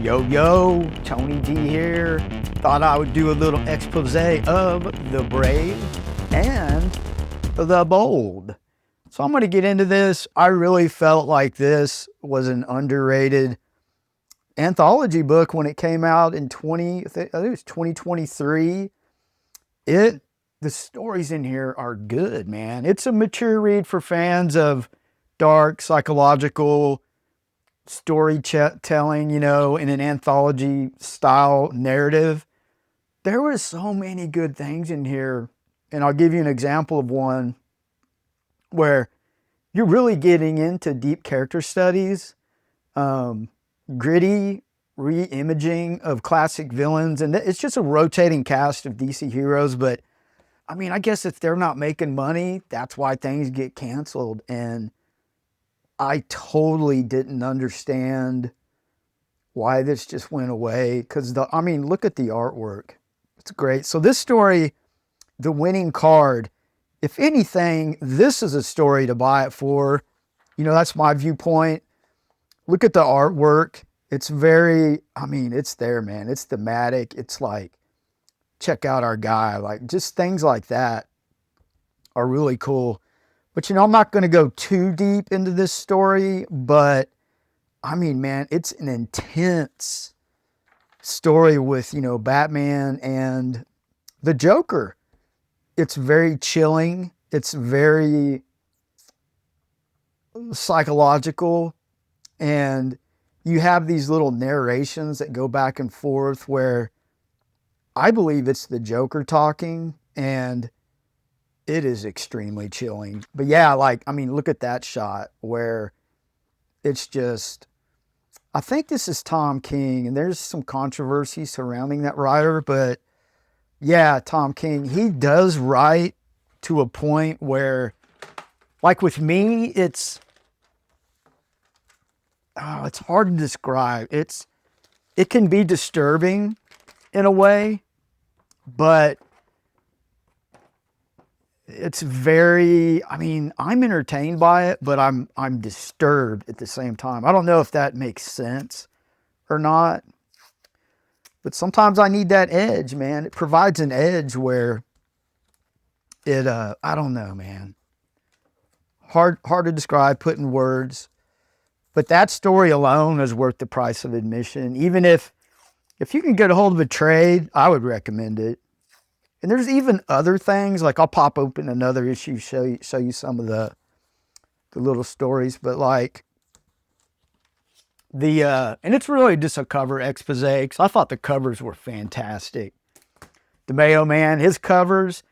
Yo, yo, Tony D here. Thought I would do a little expose of the brave and the bold. So I'm going to get into this. I really felt like this was an underrated anthology book when it came out in I think it was 2023. The stories in here are good, man. It's a mature read for fans of dark, psychological storytelling, in an anthology style narrative. There were so many good things in here. And I'll give you an example of one where you're really getting into deep character studies, gritty re-imaging of classic villains. And it's just a rotating cast of DC heroes. But I mean, I guess if they're not making money, that's why things get canceled. And I totally didn't understand why this just went away. Because, look at the artwork. It's great. So this story, the winning card, if anything, this is a story to buy it for. That's my viewpoint. Look at the artwork. It's it's there, man. It's thematic. It's like, check out our guy. Like, just things like that are really cool. But, I'm not going to go too deep into this story, but man, it's an intense story with, Batman and the Joker. It's very chilling. It's very psychological. And you have these little narrations that go back and forth where I believe it's the Joker talking, and it is extremely chilling. But yeah, look at that shot where it's just, I think this is Tom King, and there's some controversy surrounding that writer, but yeah, Tom King, he does write to a point where, like with me, it's hard to describe. It can be disturbing in a way, but it's very, I'm entertained by it, but I'm disturbed at the same time. I don't know if that makes sense or not, but sometimes I need that edge, man. It provides an edge where I don't know, man. Hard to describe, put in words, but that story alone is worth the price of admission. Even if you can get a hold of a trade, I would recommend it. And there's even other things, like I'll pop open another issue, show you some of the little stories, but like and it's really just a cover expose, because I thought the covers were fantastic. The Mayo Man, his covers,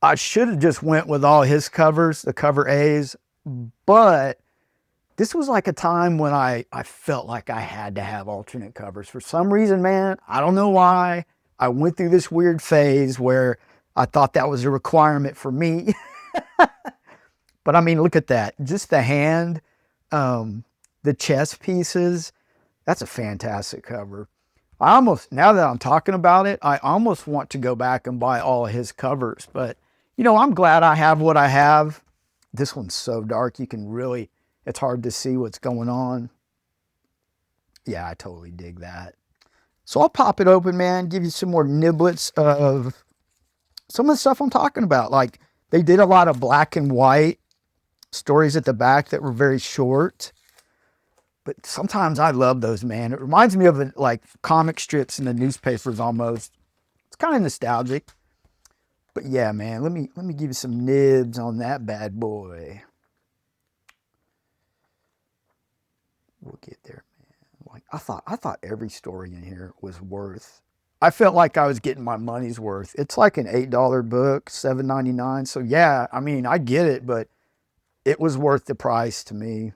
I should have just went with all his covers, the cover A's, but this was like a time when I felt like I had to have alternate covers. For some reason, man, I don't know why. I went through this weird phase where I thought that was a requirement for me. But look at that. Just the hand, the chess pieces. That's a fantastic cover. Now that I'm talking about it, I almost want to go back and buy all of his covers. But, I'm glad I have what I have. This one's so dark, it's hard to see what's going on. Yeah, I totally dig that. So I'll pop it open, man, give you some more niblets of some of the stuff I'm talking about. Like, they did a lot of black and white stories at the back that were very short. But sometimes I love those, man. It reminds me of like comic strips in the newspapers almost. It's kind of nostalgic. But yeah, man, let me give you some nibs on that bad boy. We'll get there. Like I thought every story in here was worth. I felt like I was getting my money's worth. It's like an $8 book, $7.99. So yeah, I get it, but it was worth the price to me.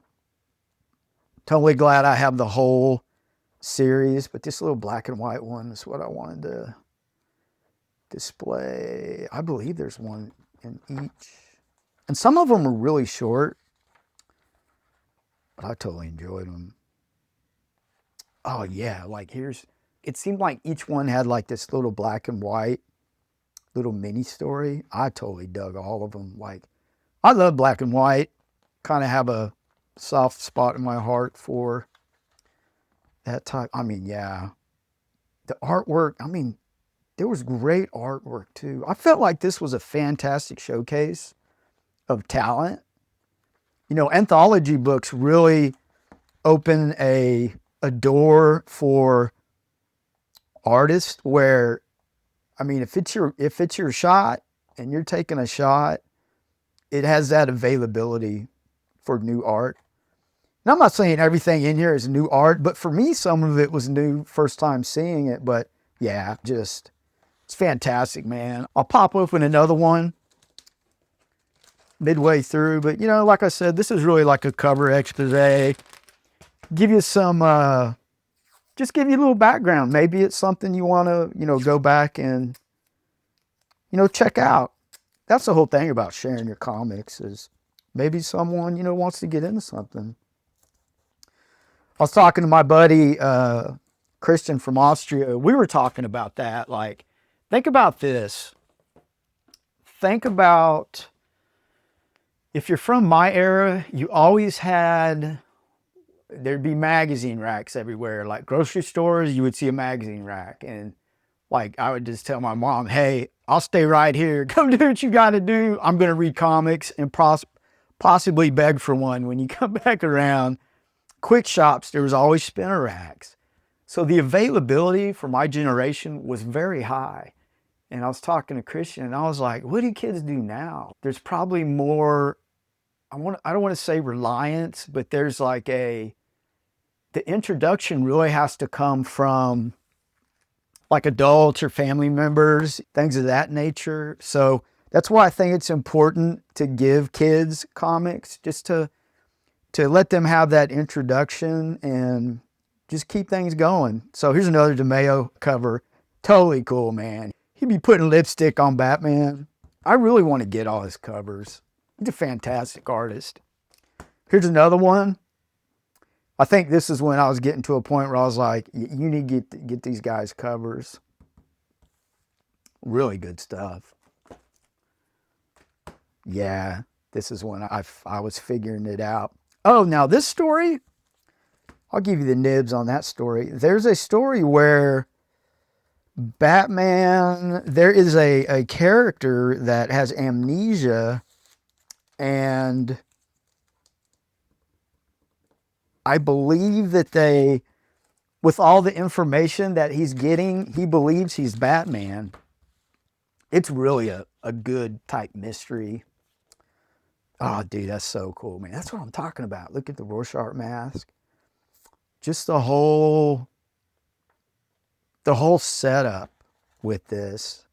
Totally glad I have the whole series, but this little black and white one is what I wanted to display. I believe there's one in each, and some of them are really short, but I totally enjoyed them. Oh yeah, it seemed like each one had like this little black and white little mini story. I totally dug all of them. Like, I love black and white. Kind of have a soft spot in my heart for that type. I mean, yeah. The artwork, I mean, there was great artwork too. I felt like this was a fantastic showcase of talent. You know, anthology books really open a door for artists where, I mean, if it's your shot and you're taking a shot, it has that availability for new art. And I'm not saying everything in here is new art, but for me, some of it was new, first time seeing it. But yeah, just, it's fantastic, man. I'll pop open another one midway through, but you know, like I said, this is really like a cover expose. Give you some, just give you a little background. Maybe it's something you want to, you know, go back and, you know, check out. That's the whole thing about sharing your comics, is maybe someone, you know, wants to get into something. I was talking to my buddy, Christian from Austria. We were talking about that. Like, think about this. Think about, if you're from my era, you always had, there'd be magazine racks everywhere. Like grocery stores, you would see a magazine rack. And like, I would just tell my mom, hey, I'll stay right here. Come do what you got to do. I'm going to read comics and possibly beg for one when you come back around. Quick shops, there was always spinner racks. So the availability for my generation was very high. And I was talking to Christian and I was like, what do kids do now? There's probably more, I don't want to say reliance, but there's like the introduction really has to come from like adults or family members, things of that nature. So that's why I think it's important to give kids comics, just to let them have that introduction and just keep things going. So here's another DeMeo cover. Totally cool, man. He'd be putting lipstick on Batman. I really want to get all his covers. He's a fantastic artist. Here's another one. I think this is when I was getting to a point where I was like, you need to get these guys covers. Really good stuff. Yeah, this is when I was figuring it out. Oh, now this story, I'll give you the nibs on that story. There's a story where Batman, there is a character that has amnesia, and I believe that with all the information that he's getting, he believes he's Batman. It's really a good type mystery. Oh, dude, that's so cool, man. That's what I'm talking about. Look at the Rorschach mask. Just the whole setup with this.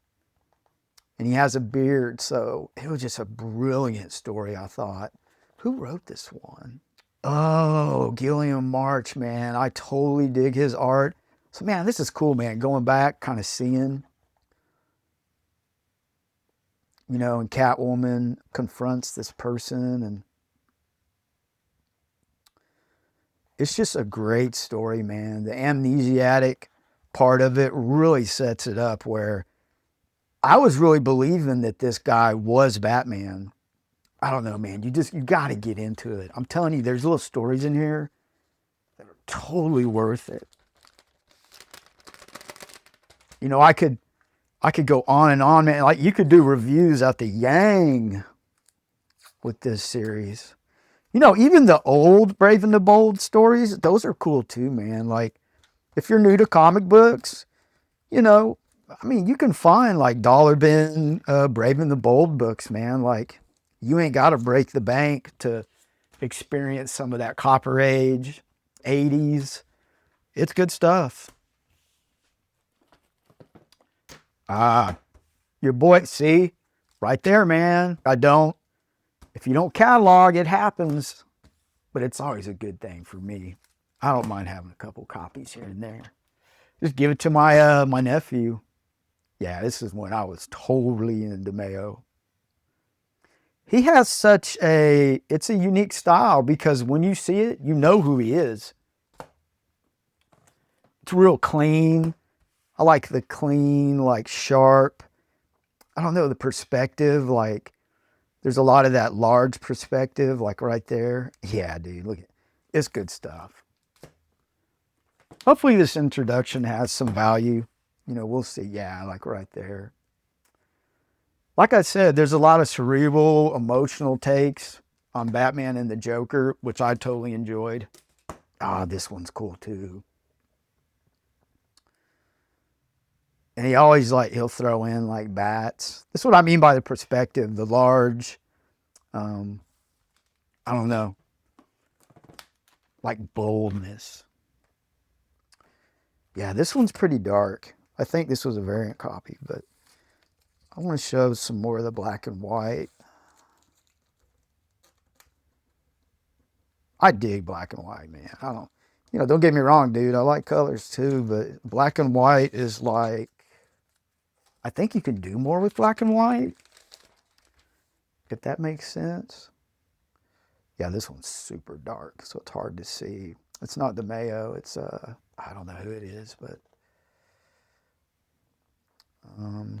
And he has a beard, so it was just a brilliant story, I thought. Who wrote this one? Oh, Gilliam March, man. I totally dig his art. So, man, this is cool, man. Going back, kind of seeing, you know, and Catwoman confronts this person, and it's just a great story, man. The amnesiac part of it really sets it up where I was really believing that this guy was Batman. I don't know, man. You got to get into it. I'm telling you, there's little stories in here that are totally worth it. You know, I could go on and on, man. Like, you could do reviews at the Yang with this series. You know, even the old Brave and the Bold stories, those are cool too, man. Like, if you're new to comic books, you know, I mean, you can find like dollar bin Brave and the Bold books, man. Like, you ain't got to break the bank to experience some of that Copper Age, 80s. It's good stuff. Your boy, see, right there, man. If you don't catalog, it happens. But it's always a good thing for me. I don't mind having a couple copies here and there. Just give it to my my nephew. Yeah, this is when I was totally into DeMeo. He has it's a unique style, because when you see it, you know who he is. It's real clean. I like the clean, like sharp. I don't know, the perspective, like there's a lot of that large perspective, like right there. Yeah, dude, look at it. It's good stuff. Hopefully this introduction has some value. You know, we'll see. Yeah, like right there. Like I said, there's a lot of cerebral, emotional takes on Batman and the Joker, which I totally enjoyed. Ah, this one's cool too. And he always he'll throw in like bats. That's what I mean by the perspective, the large, I don't know, like boldness. Yeah, this one's pretty dark. I think this was a variant copy, but I want to show some more of the black and white. I dig black and white, man. I don't, don't get me wrong, dude. I like colors too, but black and white is like, I think you can do more with black and white, if that makes sense. Yeah, this one's super dark, so it's hard to see. It's not the Mayo. It's, I don't know who it is, but, oh,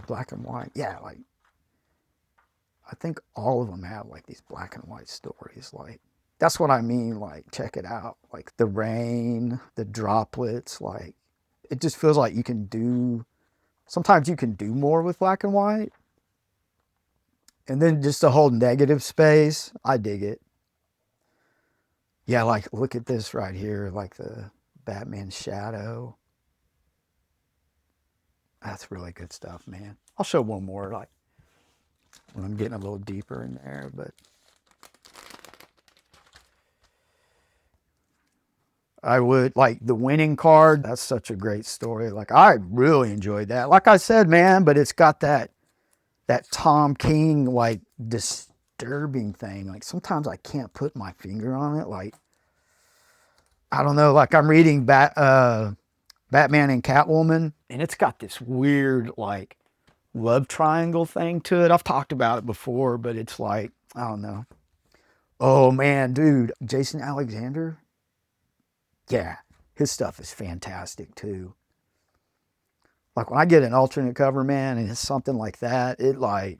black and white. Yeah, like, I think all of them have like these black and white stories. Like, that's what I mean. Like, check it out. Like the rain, the droplets, like, it just feels like you can do, sometimes you can do more with black and white. And then just the whole negative space, I dig it. Yeah, like, look at this right here, like the Batman shadow. That's really good stuff, man. I'll show one more, like, when I'm getting a little deeper in there, but I would, like, the winning card, that's such a great story. Like, I really enjoyed that. Like I said, man, but it's got that Tom King, like, disturbing thing. Like, sometimes I can't put my finger on it. Like, I don't know, like, I'm reading Batman and Catwoman, and it's got this weird, like, love triangle thing to it. I've talked about it before, but it's like, I don't know. Oh, man, dude, Jason Alexander? Yeah, his stuff is fantastic, too. Like, when I get an alternate cover, man, and it's something like that, it, like,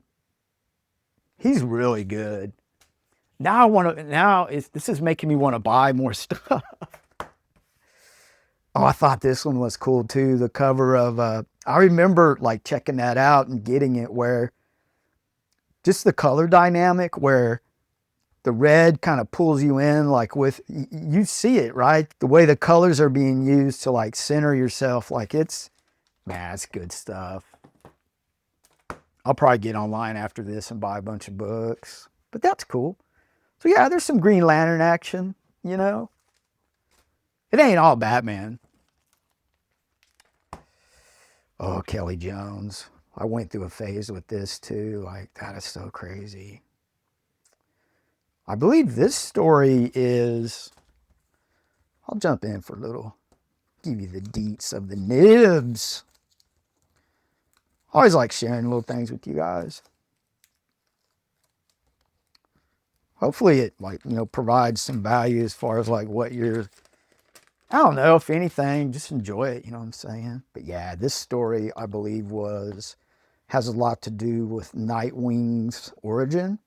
he's really good. Now I want to, this is making me want to buy more stuff. Oh, I thought this one was cool too. The cover of, I remember like checking that out and getting it, where just the color dynamic, where the red kind of pulls you in, like with, you see it, right? The way the colors are being used to like center yourself. Like, it's, man, it's good stuff. I'll probably get online after this and buy a bunch of books, but that's cool. So yeah, there's some Green Lantern action, you know? It ain't all Batman. Oh, Kelly Jones. I went through a phase with this too. Like, that is so crazy. I believe this story is, I'll jump in for a little, give you the deets of the nibs. I always like sharing little things with you guys. Hopefully it, like, provides some value as far as like what you're, I don't know, if anything, just enjoy it, you know what I'm saying? But yeah, this story, I believe, has a lot to do with Nightwing's origin.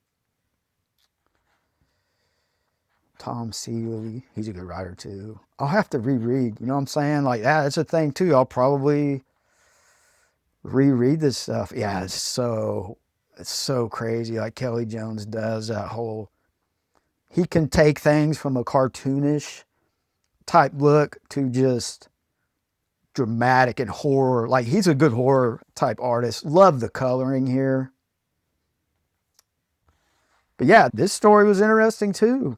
Tom Seeley, he's a good writer too. I'll have to reread, you know what I'm saying? Like, that's a thing too. I'll probably reread this stuff. Yeah, it's so crazy. Like Kelly Jones does that whole, he can take things from a cartoonish type look to just dramatic and horror. Like, he's a good horror type artist. Love the coloring here. But yeah, this story was interesting too,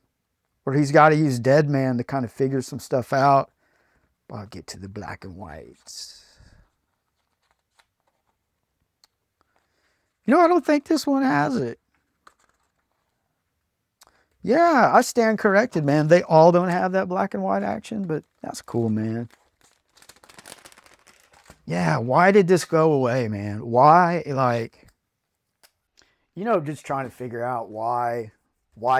where he's got to use Deadman to kind of figure some stuff out. I'll get to the black and whites. I don't think this one has it. Yeah, I stand corrected, man. They all don't have that black and white action, but that's cool, man. Yeah, why did this go away, man? Why, like, just trying to figure out why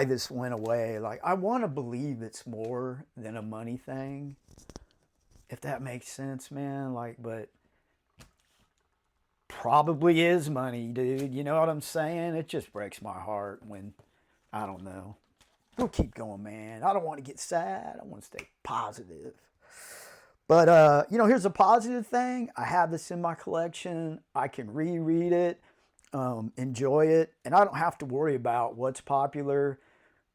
this went away. Like, I want to believe it's more than a money thing, if that makes sense, man. Like, but probably is money, dude. You know what I'm saying? It just breaks my heart when, I don't know. we'll keep going, man. I don't want to get sad. I want to stay positive. But, you know, here's a positive thing. I have this in my collection. I can reread it, enjoy it, and I don't have to worry about what's popular,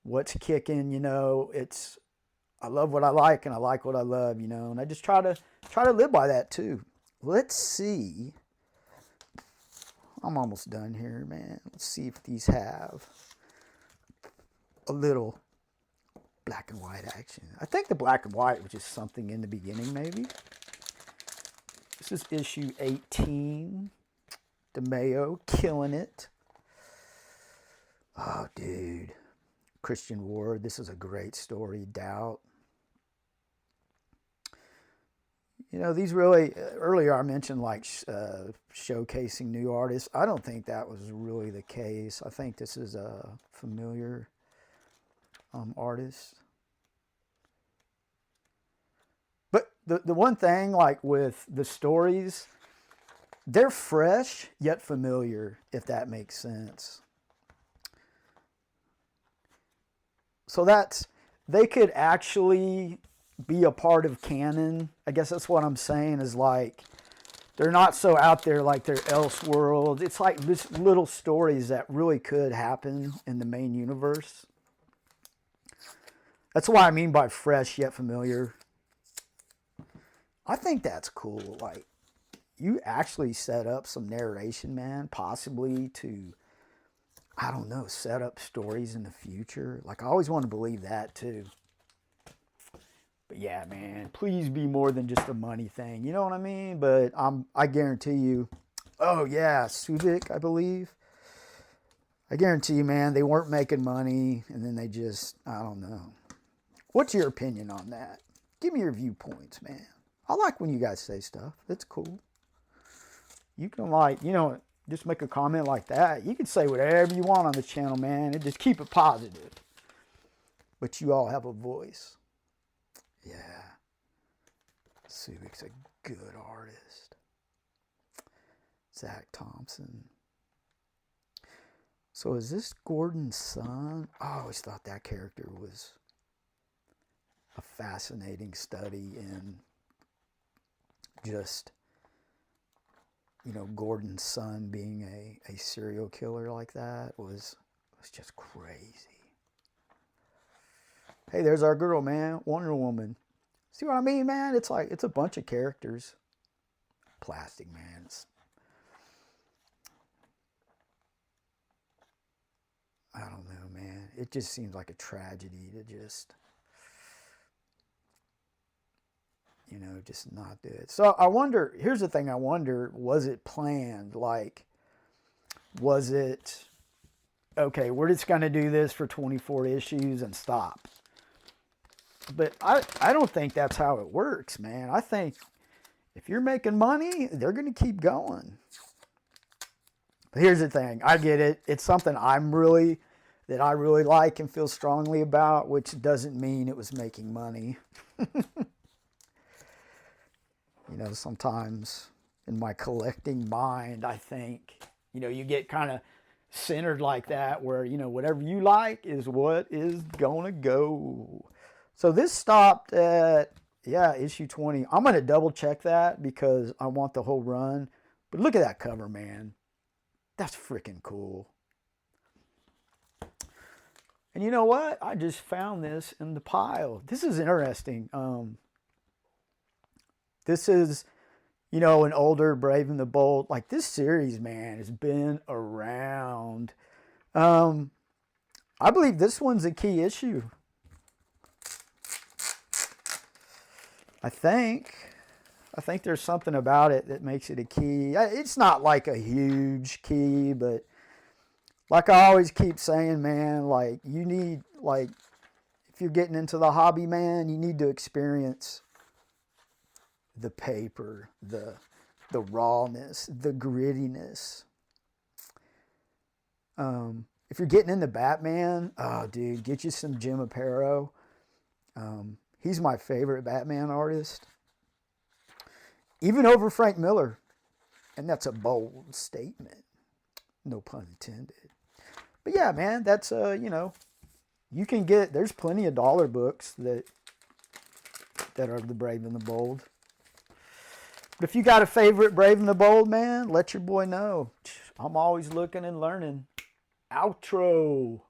what's kicking, you know. I love what I like, and I like what I love, you know, and I just try to live by that too. Let's see. I'm almost done here, man. Let's see if these have a little black and white action. I think the black and white was just something in the beginning, maybe. This is issue 18. DeMeo killing it. Oh, dude. Christian Ward. This is a great story. Doubt. You know, these really, earlier I mentioned like showcasing new artists. I don't think that was really the case. I think this is a familiar artist. But the one thing, like with the stories, they're fresh yet familiar, if that makes sense. So they could actually be a part of canon. I guess that's what I'm saying, is like they're not so out there like they're Elseworlds. It's like this little stories that really could happen in the main universe. That's what I mean by fresh yet familiar. I think that's cool. Like, you actually set up some narration, man, possibly to, I don't know, set up stories in the future. Like, I always want to believe that too. But yeah, man, please be more than just a money thing. You know what I mean? But I guarantee you, oh yeah, Subic, I believe. I guarantee you, man, they weren't making money, and then they just, I don't know. What's your opinion on that? Give me your viewpoints, man. I like when you guys say stuff. That's cool. You can, like, you know, just make a comment like that. You can say whatever you want on the channel, man, and just keep it positive. But you all have a voice. Yeah. Subic's a good artist. Zach Thompson. So is this Gordon's son? I always thought that character was a fascinating study in just, you know, Gordon's son being a serial killer like that was just crazy. Hey, there's our girl, man. Wonder Woman. See what I mean, man? It's like, it's a bunch of characters. Plastic, man. I don't know, man. It just seems like a tragedy to just, you know, just not do it. So I wonder, here's the thing I wonder, was it planned? Like, was it, okay, we're just going to do this for 24 issues and stop? But I don't think that's how it works, man. I think if you're making money, they're going to keep going. But here's the thing. I get it. It's something that I really like and feel strongly about, which doesn't mean it was making money. You know, sometimes in my collecting mind, I think, you know, you get kind of centered like that where, you know, whatever you like is what is going to go. So this stopped at, yeah, issue 20. I'm going to double check that because I want the whole run. But look at that cover, man. That's freaking cool. And you know what? I just found this in the pile. This is interesting. This is, you know, an older Brave and the Bold. Like, this series, man, has been around. I believe this one's a key issue. I think there's something about it that makes it a key. It's not like a huge key, but like I always keep saying, man, like, you need, like, if you're getting into the hobby, man, you need to experience the paper, the rawness, the grittiness. If you're getting into Batman, oh, dude, get you some Jim Aparo. He's my favorite Batman artist. Even over Frank Miller. And that's a bold statement. No pun intended. But yeah, man, that's, you know, You can get, there's plenty of dollar books that are the Brave and the Bold. But if you got a favorite Brave and the Bold, man, let your boy know. I'm always looking and learning. Outro.